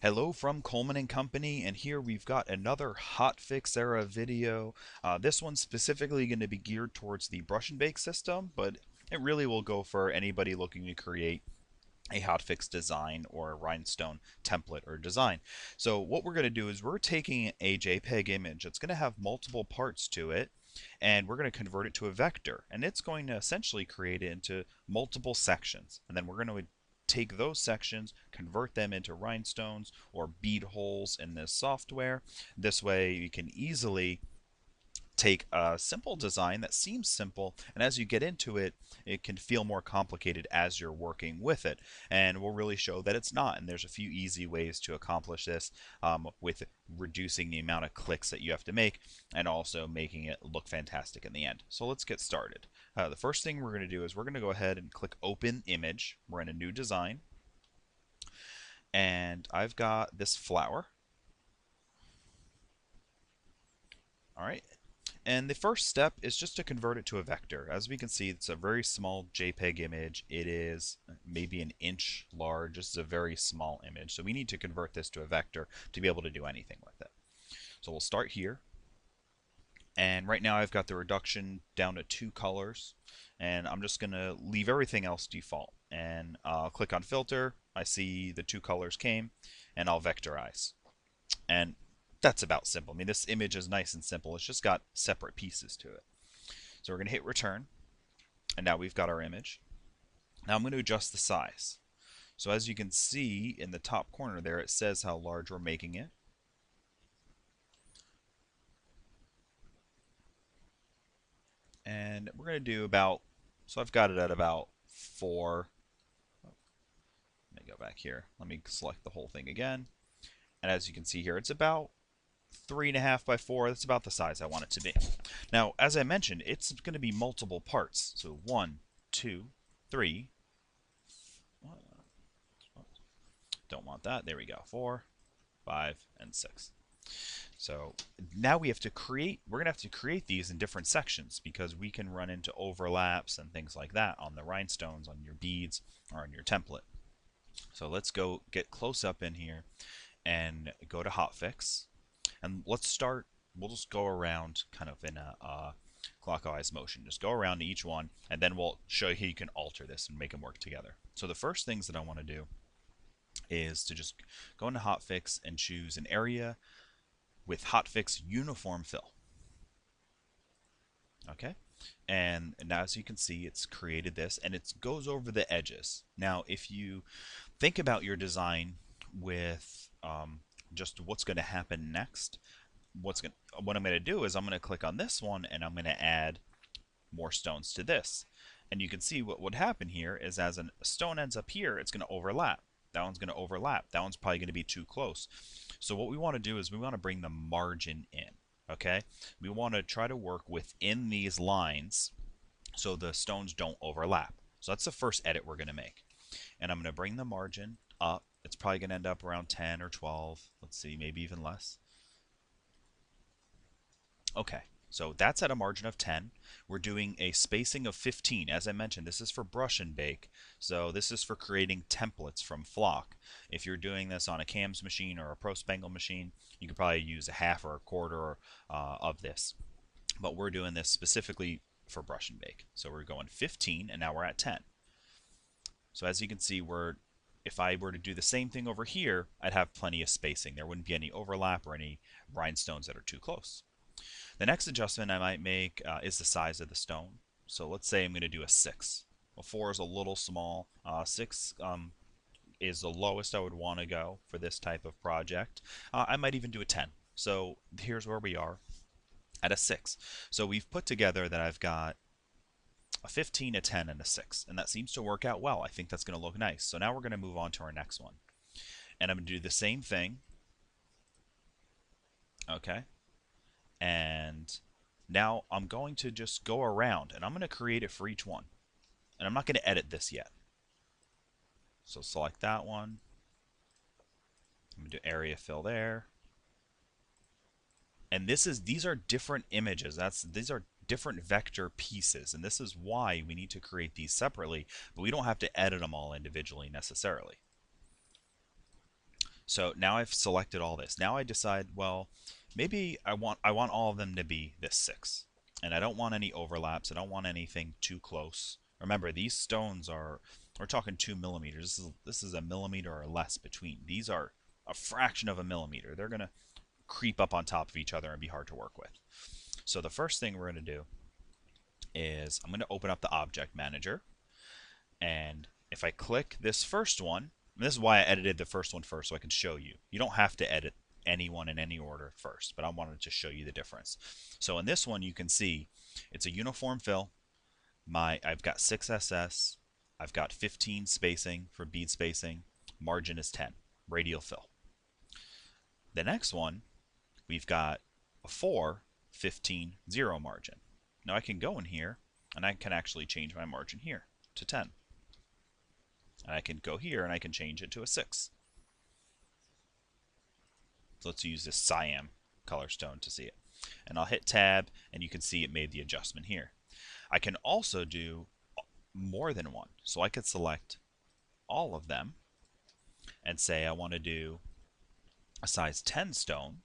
Hello from Coleman and Company, and here we've got another Hotfix era video. This one's specifically going to be geared towards the brush and bake system, but it really will go for anybody looking to create a hotfix design or a rhinestone template or design. So what we're going to do is we're taking a JPEG image that's going to have multiple parts to it, and we're going to convert it to a vector, and it's going to essentially create it into multiple sections, and then we're going to take those sections, convert them into rhinestones or bead holes in this software. This way you can easily take a simple design that seems simple, and as you get into it, it can feel more complicated as you're working with it. And we'll really show that it's not. And there's a few easy ways to accomplish this with reducing the amount of clicks that you have to make and also making it look fantastic in the end. So let's get started. The first thing we're going to do is we're going to go ahead and click Open Image. We're in a new design. And I've got this flower. All right. And the first step is just to convert it to a vector. As we can see, it's a very small JPEG image. It is maybe an inch large. This is a very small image. So we need to convert this to a vector to be able to do anything with it. So we'll start here. And right now I've got the reduction down to 2 colors. And I'm just going to leave everything else default. And I'll click on filter. I see the 2 colors came. And I'll vectorize. And that's about simple. I mean, this image is nice and simple. It's just got separate pieces to it. So we're going to hit return, and now we've got our image. Now I'm going to adjust the size. So as you can see in the top corner there, it says how large we're making it. And we're going to do about, so I've got it at about 4. Let me go back here. Let me select the whole thing again. And as you can see here, it's about 3.5 by 4. That's about the size I want it to be. Now, as I mentioned, it's going to be multiple parts. So 1, 2, 3. Don't want that. There we go. 4, 5, and 6. So now we have to create, we're going to have to create these in different sections because we can run into overlaps and things like that on the rhinestones, on your beads, or on your template. So let's go get close up in here and go to Hotfix. And let's start, we'll just go around kind of in a clockwise motion. Just go around to each one, and then we'll show you how you can alter this and make them work together. So the first things that I want to do is to just go into Hotfix and choose an area with Hotfix Uniform Fill. Okay, and now as you can see, it's created this, and it goes over the edges. Now, if you think about your design with just what's going to happen next, what I'm going to do is I'm going to click on this one, and I'm going to add more stones to this. And you can see what would happen here is as a stone ends up here, it's going to overlap. That one's going to overlap. That one's probably going to be too close. So what we want to do is we want to bring the margin in. Okay, we want to try to work within these lines so the stones don't overlap. So that's the first edit we're going to make. And I'm going to bring the margin up. It's probably going to end up around 10 or 12. Let's see, maybe even less. Okay, so that's at a margin of 10. We're doing a spacing of 15. As I mentioned, this is for brush and bake. So this is for creating templates from Flock. If you're doing this on a CAMS machine or a Pro Spangle machine, you could probably use a half or a quarter of this. But we're doing this specifically for brush and bake. So we're going 15, and now we're at 10. So as you can see, if I were to do the same thing over here, I'd have plenty of spacing. There wouldn't be any overlap or any rhinestones that are too close. The next adjustment I might make is the size of the stone. So let's say I'm going to do a 6. Well, 4 is a little small. 6 is the lowest I would want to go for this type of project. I might even do a 10. So here's where we are at a 6. So we've put together that I've got a 15, a 10, and a 6. And that seems to work out well. I think that's going to look nice. So now we're going to move on to our next one. And I'm going to do the same thing. Okay. And now I'm going to just go around, and I'm going to create it for each one. And I'm not going to edit this yet. So select that one. I'm going to do area fill there. And these are different images. These are different vector pieces, and this is why we need to create these separately, but we don't have to edit them all individually necessarily. So now I've selected all this. Now I decide, well, maybe I want all of them to be this 6. And I don't want any overlaps. I don't want anything too close. Remember, these stones are, we're talking 2 millimeters. This is a millimeter or less between. These are a fraction of a millimeter. They're going to creep up on top of each other and be hard to work with. So the first thing we're going to do is I'm going to open up the object manager, and if I click this first one, and this is why I edited the first one first so I can show you. You don't have to edit anyone in any order first, but I wanted to show you the difference. So in this one you can see it's a uniform fill. I've got 6 SS, I've got 15 spacing for bead spacing, margin is 10, radial fill. The next one we've got a 4, 15, 0 margin. Now I can go in here and I can actually change my margin here to 10. And I can go here and I can change it to a 6. So let's use this cyan color stone to see it. And I'll hit tab and you can see it made the adjustment here. I can also do more than one. So I could select all of them and say I want to do a size 10 stone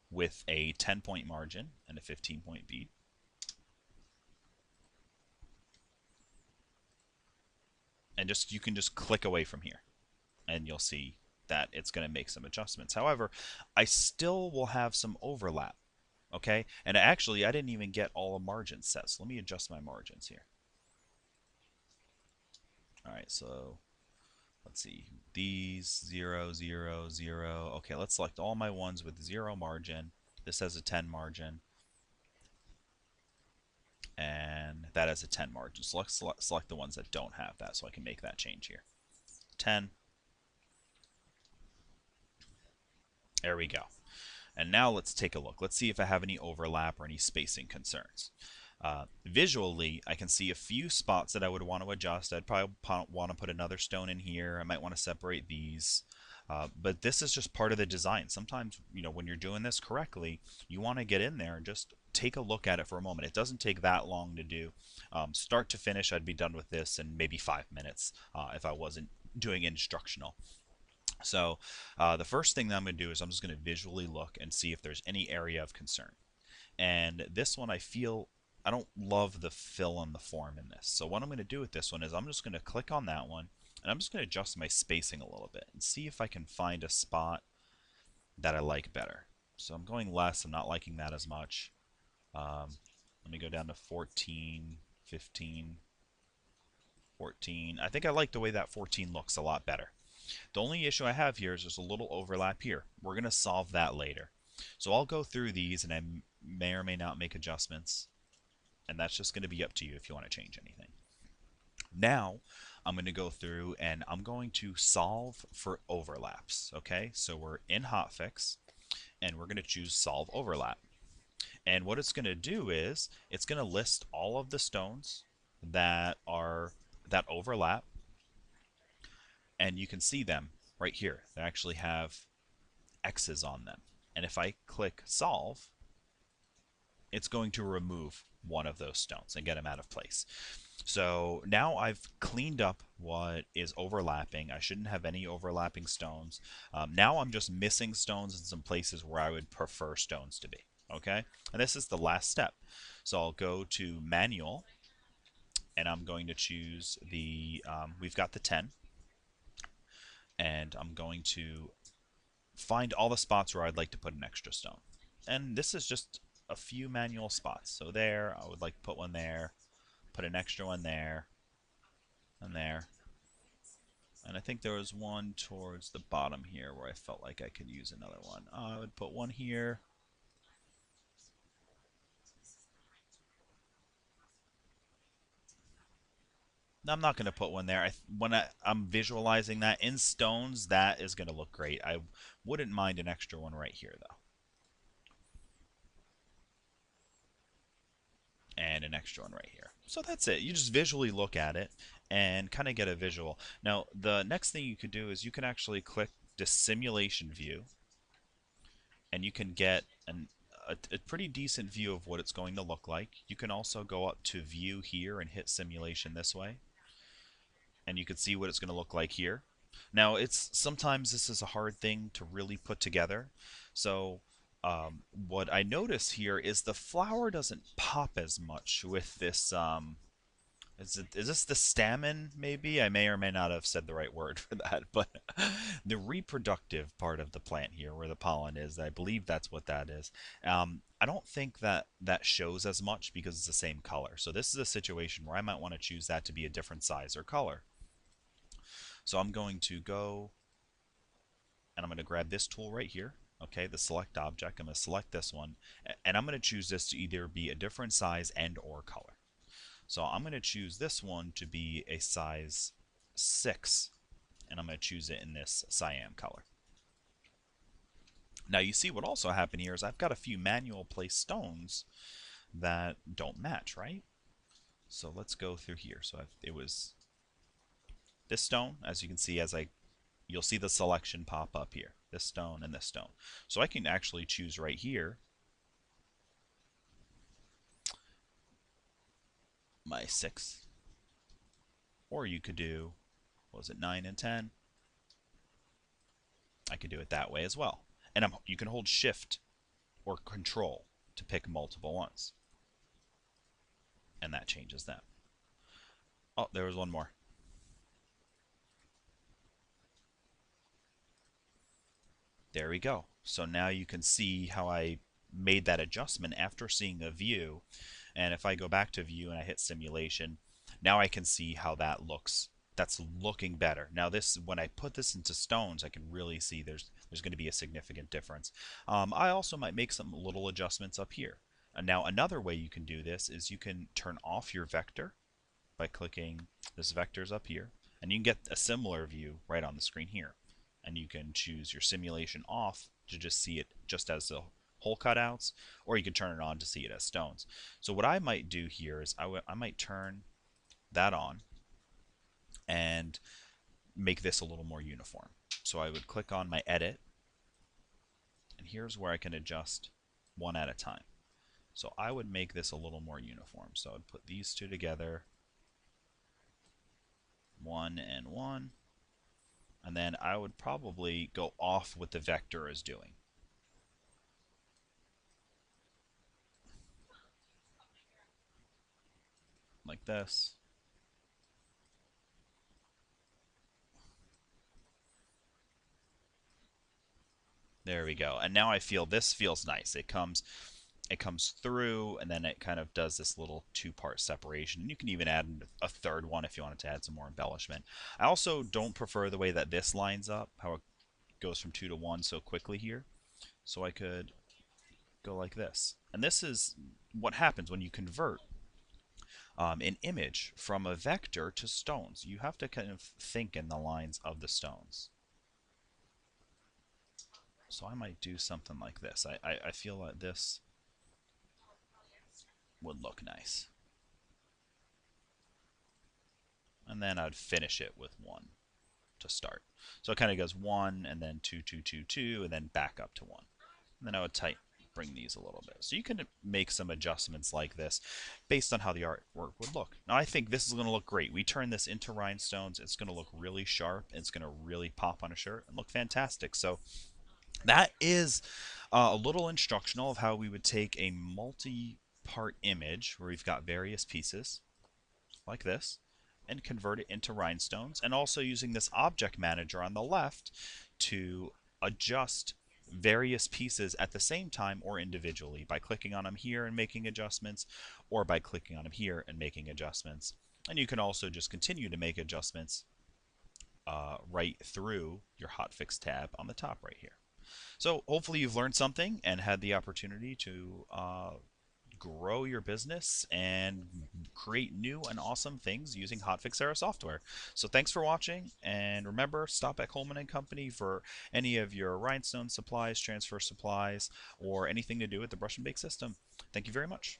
with a 10-point margin and a 15-point bead. And you can just click away from here and you'll see that it's going to make some adjustments. However, I still will have some overlap. Okay, and actually I didn't even get all the margins set, so let me adjust my margins here. Alright, so let's see, these 0, 0, 0. Okay, let's select all my ones with 0 margin. This has a 10 margin, and that has a 10 margin. Select the ones that don't have that so I can make that change here. 10. There we go. And now let's take a look. Let's see if I have any overlap or any spacing concerns. Visually, I can see a few spots that I would want to adjust. I'd probably want to put another stone in here. I might want to separate these. But this is just part of the design. Sometimes, when you're doing this correctly, you want to get in there and just take a look at it for a moment. It doesn't take that long to do. Start to finish, I'd be done with this in maybe 5 minutes if I wasn't doing instructional. So the first thing that I'm going to do is I'm just going to visually look and see if there's any area of concern. And this one I don't love the fill on the form in this. So what I'm going to do with this one is I'm just going to click on that one and I'm just going to adjust my spacing a little bit and see if I can find a spot that I like better. So I'm going less, I'm not liking that as much. Let me go down to 14, 15, 14. I think I like the way that 14 looks a lot better. The only issue I have here is there's a little overlap here. We're going to solve that later. So I'll go through these and I may or may not make adjustments. And that's just going to be up to you if you want to change anything. Now, I'm going to go through and I'm going to solve for overlaps. Okay, so we're in Hotfix and we're going to choose Solve Overlap. And what it's going to do is it's going to list all of the stones that overlap. And you can see them right here. They actually have X's on them. And if I click Solve, it's going to remove one of those stones and get them out of place. So now I've cleaned up what is overlapping. I shouldn't have any overlapping stones. Now I'm just missing stones in some places where I would prefer stones to be. Okay, and this is the last step. So I'll go to Manual, and I'm going to choose we've got the 10. And I'm going to find all the spots where I'd like to put an extra stone. And this is just a few manual spots. So there, I would like to put one there, put an extra one there, and there. And I think there was one towards the bottom here where I felt like I could use another one. I would put one here. I'm not going to put one there. When I'm visualizing that in stones, that is going to look great. I wouldn't mind an extra one right here, though. And an extra one right here. So that's it. You just visually look at it and kind of get a visual. Now, the next thing you could do is you can actually click the simulation view, and you can get a pretty decent view of what it's going to look like. You can also go up to view here and hit simulation this way, and you can see what it's going to look like here. Now, it's sometimes this is a hard thing to really put together. So what I notice here is the flower doesn't pop as much with this. Is this the stamen? Maybe I may or may not have said the right word for that, but the reproductive part of the plant here, where the pollen is, I believe that's what that is. I don't think that that shows as much because it's the same color. So this is a situation where I might want to choose that to be a different size or color. So I'm going to go and I'm going to grab this tool right here. Okay, the select object. I'm going to select this one, and I'm going to choose this to either be a different size and or color. So I'm going to choose this one to be a size 6, and I'm going to choose it in this cyan color. Now you see what also happened here is I've got a few manual placed stones that don't match, right? So let's go through here. So it was this stone, as you can see, you'll see the selection pop up here, this stone and this stone. So I can actually choose right here my 6, or you could do, what was it, 9 and 10? I could do it that way as well. And you can hold shift or control to pick multiple ones, and that changes them. Oh, there was one more. There we go. So now you can see how I made that adjustment after seeing a view. And if I go back to view and I hit simulation, now I can see how that looks. That's looking better. Now this, when I put this into stones, I can really see there's going to be a significant difference. I also might make some little adjustments up here. And now another way you can do this is you can turn off your vector by clicking this vectors up here, and you can get a similar view right on the screen here. And you can choose your simulation off to just see it just as the hole cutouts, or you can turn it on to see it as stones. So what I might do here is I might turn that on and make this a little more uniform. So I would click on my edit, and here's where I can adjust one at a time. So I would make this a little more uniform. So I would put these two together, 1 and 1, and then I would probably go off what the vector is doing. Like this. There we go. And now I feel this feels nice. It comes through, and then it kind of does this little two-part separation. And you can even add a third one if you wanted to add some more embellishment. I also don't prefer the way that this lines up, how it goes from 2 to 1 so quickly here. So I could go like this. And this is what happens when you convert an image from a vector to stones. You have to kind of think in the lines of the stones. So I might do something like this. I feel like this would look nice. And then I'd finish it with 1 to start. So it kind of goes 1 and then 2, 2, 2, 2, and then back up to 1. And then I would bring these a little bit. So you can make some adjustments like this based on how the artwork would look. Now I think this is going to look great. We turn this into rhinestones. It's going to look really sharp. It's going to really pop on a shirt and look fantastic. So that is a little instructional of how we would take a multi-part image where we've got various pieces like this and convert it into rhinestones, and also using this object manager on the left to adjust various pieces at the same time or individually by clicking on them here and making adjustments, or by clicking on them here and making adjustments. And you can also just continue to make adjustments right through your Hotfix tab on the top right here. So hopefully you've learned something and had the opportunity to grow your business and create new and awesome things using Hotfix Era software. So thanks for watching, and remember, stop at Coleman & Company for any of your rhinestone supplies, transfer supplies, or anything to do with the brush and bake system. Thank you very much.